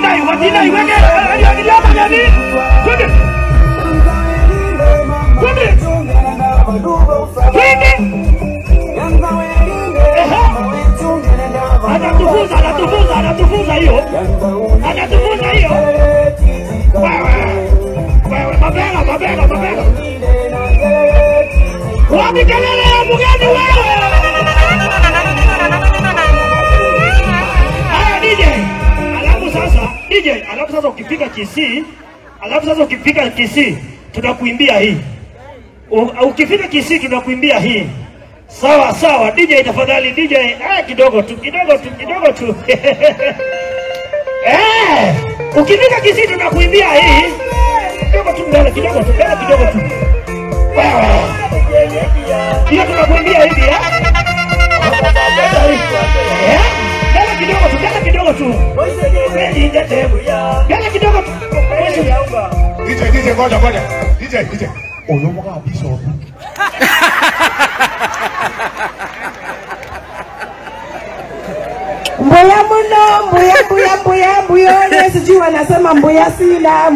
Watina iweke aliagiliapa nani? Twende. Twende. Twende. Anatufunza hiyo. Anatufunza hiyo. Wewe mabega. Wapi kelele ya mgeni wewe? Haya DJ. Alafu sasa ukifika Kisii, tunakuimbia hii. Ukifika Kisii tunakuimbia hii. Sawa DJ tafadhali DJ. Kidogo tu. Ukifika Kisii tunakuimbia hii. Kidogo tu. Wewe. Hiyo tunakuimbia hivi Gala kidogo tu. DJ ngoja. DJ. Oyomoga biso. Mbuya muno, mbuya, sijui wanasema mbuya sina,